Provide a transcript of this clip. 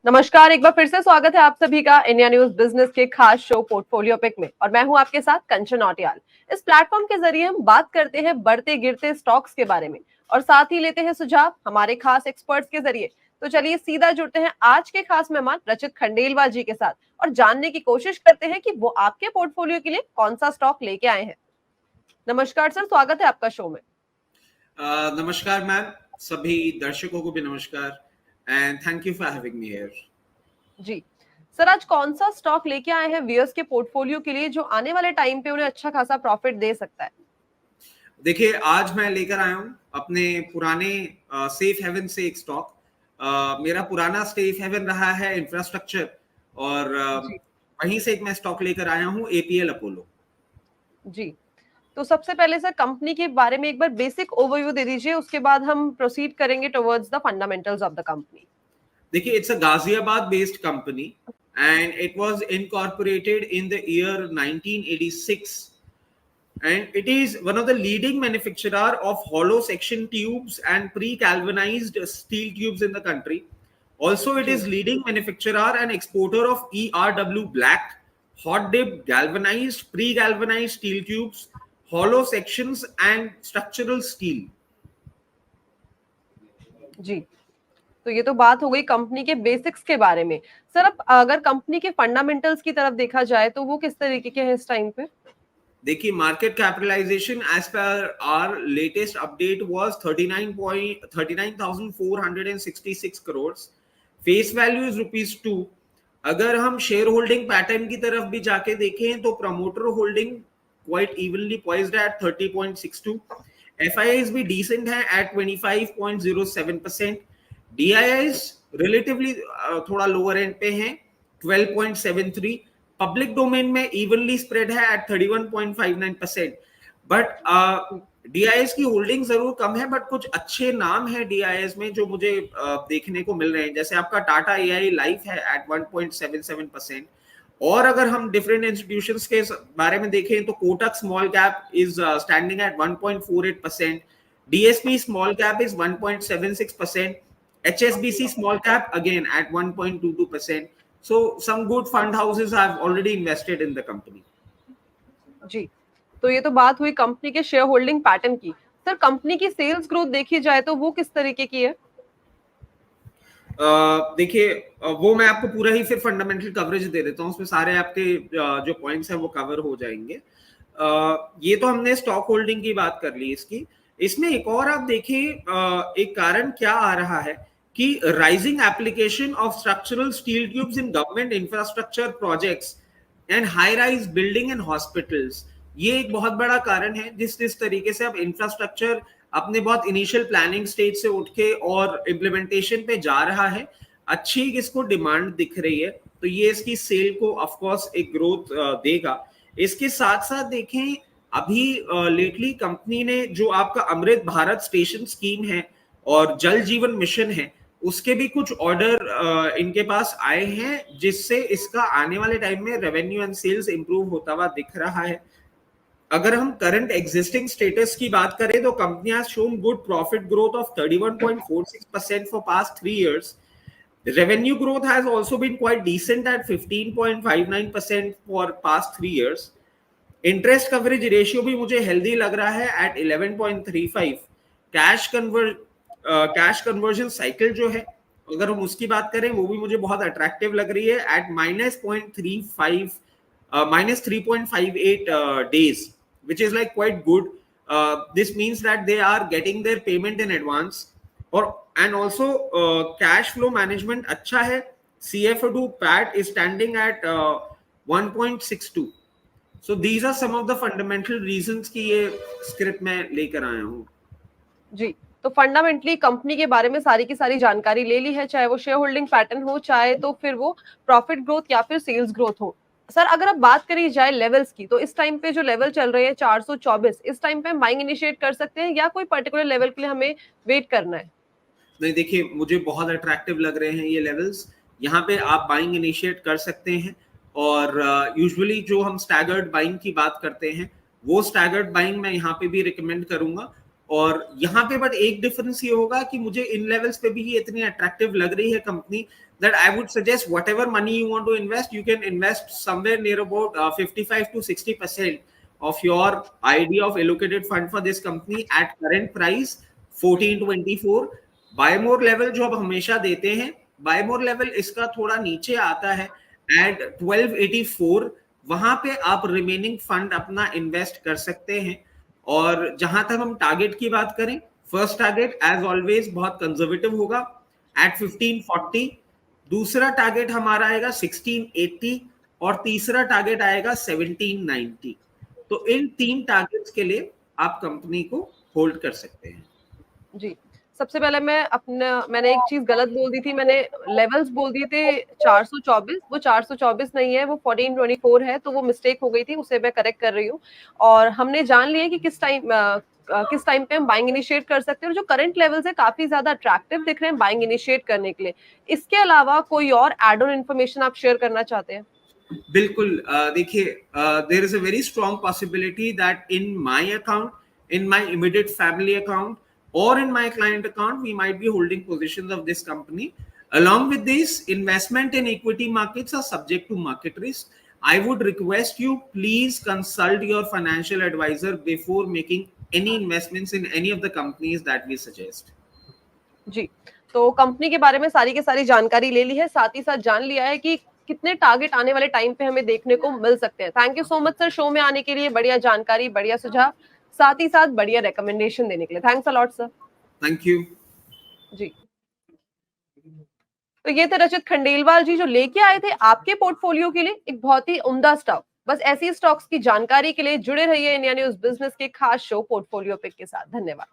नमस्कार, एक बार फिर से स्वागत है आप सभी का इंडिया न्यूज बिजनेस के खास शो पोर्टफोलियो पिक में। और मैं हूं आपके साथ कंचन औटियाल। इस प्लेटफॉर्म के जरिए हम बात करते हैं बढ़ते गिरते स्टॉक्स के बारे में और साथ ही लेते हैं सुझाव हमारे खास एक्सपर्ट्स के जरिए। तो चलिए सीधा जुड़ते हैं आज के खास मेहमान रचित खंडेलवाल जी के साथ और जानने की कोशिश करते हैं कि वो आपके पोर्टफोलियो के लिए कौन सा स्टॉक लेके आए हैं। नमस्कार सर, स्वागत है आपका शो में। नमस्कार मैम, सभी दर्शकों को भी नमस्कार and thank you for having me here. जी सर, आज कौन सा स्टॉक लेके आए हैं व्यूअर्स के पोर्टफोलियो के लिए जो आने वाले टाइम पे उन्हें अच्छा खासा प्रॉफिट दे सकता है। देखिए, आज मैं लेकर आया हूँ अपने पुराने सेफ हेवन से एक स्टॉक। मेरा पुराना सेफ हेवन रहा है इंफ्रास्ट्रक्चर और जी वहीं से एक मैं स्टॉक लेकर आया हूँ एपीएल अपोलो। जी, तो सबसे पहले सर कंपनी के बारे में एक बार बेसिक ओवरव्यू दे दीजिए, उसके बाद हम प्रोसीड करेंगे towards the fundamentals of the company. देखिए, it's a Ghaziabad based company and it was incorporated in the year 1986 and it is one of the leading manufacturer of hollow section tubes and pre-galvanized steel tubes in the country. Also, it जी is leading manufacturer and exporter of ERW black, hot dip, galvanized, pre-galvanized steel tubes, hollow sections and structural steel. जी, तो ये तो बात हो गई company के basics के बारे में। सर अब अगर कंपनी के फंडामेंटल्स की तरफ देखा जाए तो वो किस तरीके के हैं इस टाइम पे। देखिए, market capitalization as per our latest update was 39,466 crore. Face value is ₹2। अगर हम शेयर होल्डिंग पैटर्न की तरफ भी जाके देखें तो promoter holding quite evenly poised at 30.62। FIIs भी डिसेंट है एट 25.07%। डीआईआईज रिलेटिवली थोड़ा लोअर एंड पे हैं 12.73। पब्लिक डोमेन में इवनली स्प्रेड है एट 31.59%। बट डीआईएस की होल्डिंग जरूर कम है, बट कुछ अच्छे नाम है डीआईएस में जो मुझे देखने को मिल रहे हैं, जैसे आपका टाटा एआई लाइफ है एट 1.77%। और अगर हम डिफरेंट इंस्टीट्यूशंस के बारे में देखें तो Kotak small cap is standing at 1.48%। DSP small cap is 1.76%। HSBC small cap again at 1.22%. So some good fund houses have already invested in the company. जी, तो ये तो बात हुई कंपनी के शेयर होल्डिंग पैटर्न की। सर कंपनी की sales growth देखी जाए तो वो किस तरीके की है। देखिए, वो मैं आपको पूरा ही फिर फंडामेंटल कवरेज दे देता हूँ, उसमें सारे आपके जो पॉइंट्स हैं वो कवर हो जाएंगे। ये तो हमने स्टॉक होल्डिंग की बात कर ली इसकी। इसमें एक और आप देखिए, एक कारण क्या आ रहा है कि rising application of structural steel tubes in government infrastructure projects and high rise building and hospitals, ये एक बहुत बड़ा कारण है जिस तरीके से अब इंफ्रास्ट्रक्चर अपने बहुत इनिशियल प्लानिंग स्टेज से उठ के और इम्प्लीमेंटेशन पे जा रहा है। अच्छी इसको डिमांड दिख रही है, तो ये इसकी सेल को ऑफ कोर्स एक ग्रोथ देगा। इसके साथ साथ देखें, अभी लेटली कंपनी ने जो आपका अमृत भारत स्टेशन स्कीम है और जल जीवन मिशन है, उसके भी कुछ ऑर्डर इनके पास आए हैं, जिससे इसका आने वाले टाइम में रेवेन्यू एंड सेल्स इंप्रूव होता हुआ दिख रहा है। अगर हम करंट एग्जिस्टिंग स्टेटस की बात करें तो company has shown good profit growth of 31.46% for past 3 years. Revenue growth has also been quite decent at 15.59% for past 3 years. Interest coverage ratio भी मुझे हेल्दी लग रहा है एट 11.35। कैश कन्वर्जन साइकिल जो है, अगर हम उसकी बात करें, वो भी मुझे बहुत अट्रैक्टिव लग रही है eight -3.58 days, which is like quite good. This means that they are getting their payment in advance. और and also cash flow management अच्छा है। CFO to PAT is standing at 1.62. So these are some of the fundamental reasons कि ये script में लेकर आया हूँ। जी, तो फंडामेंटली कंपनी के बारे में सारी की सारी जानकारी ले ली है, चाहे वो शेयर होल्डिंग पैटर्न हो, चाहे तो फिर वो प्रॉफिट ग्रोथ या फिर सेल्स ग्रोथ हो। सर अगर अब बात करी जाए लेवल्स की, तो इस टाइम पे जो लेवल चल रहे हैं 424, इस टाइम पे बाइंग इनिशिएट कर सकते हैं या कोई पर्टिकुलर लेवल के लिए हमें वेट करना है। नहीं, देखिए, मुझे बहुत अट्रैक्टिव लग रहे हैं ये लेवल्स। यहाँ पे आप बाइंग इनिशिएट कर सकते हैं और यूजुअली जो हम स्टैगर्ड बाइंग की बात करते हैं, वो स्टैगर्ड बाइंग मैं यहाँ पे भी रिकमेंड करूंगा। और यहाँ पे बट एक डिफरेंस ये होगा कि मुझे इन लेवल्स पे भी ये इतनी अट्रैक्टिव लग रही है company that I would suggest whatever money you want to invest, you can invest somewhere near about 55 to 60% of your idea of allocated fund for this company at current price 1424. Buy more level जो आप हमेशा देते हैं, buy more level इसका थोड़ा नीचे आता है at 1284. वहां पे आप रिमेनिंग फंड अपना इन्वेस्ट कर सकते हैं। और जहां तक हम टारगेट की बात करें, फर्स्ट टारगेट एज ऑलवेज बहुत कंजर्वेटिव होगा एट 1540, दूसरा टारगेट हमारा आएगा 1680 और तीसरा टारगेट आएगा 1790। तो इन 3 टारगेट्स के लिए आप कंपनी को होल्ड कर सकते हैं। जी, सबसे पहले मैंने एक चीज गलत बोल दी थी, मैंने लेवल्स बोल दिए थे 424, वो 424 नहीं है, वो 1424 है, तो वो मिस्टेक हो गई थी, उसे मैं करेक्ट कर रही हूँ। और हमने जान लिया कि किस टाइम पे हम बाइंग इनिशिएट कर सकते हैं, और जो करंट लेवल्स है काफी ज्यादा अट्रैक्टिव दिख रहे हैं बाइंग इनिशिएट करने के लिए। इसके अलावा कोई और एड ऑन इन्फॉर्मेशन आप शेयर करना चाहते हैं? बिल्कुल, देखिए, there is a very strong possibility that in my account, in my immediate family account, or in my client account, we might be holding positions of this company. Along with this, investment in equity markets are subject to market risk. I would request you, please consult your financial advisor before making any investments in any of the companies that we suggest. जी, तो company के बारे में सारी की सारी जानकारी ले ली है, साथ ही साथ जान लिया है कि कितने टारगेट आने वाले टाइम पे हमें देखने को मिल सकते हैं। Thank you so much sir, show में आने के लिए, बढ़िया जानकारी, बढ़िया सुझाव, साथ ही साथ बढ़िया रिकमेंडेशन देने के लिए। Thanks a lot sir. Thank you जी, तो ये थे रचित खंडेलवाल जी, जो लेके आए थे आपके पोर्टफोलियो के लिए एक बहुत ही उम्दा स्टॉक। बस ऐसी स्टॉक्स की जानकारी के लिए जुड़े रहिए इंडिया न्यूज बिजनेस के खास शो पोर्टफोलियो पिक के साथ। धन्यवाद।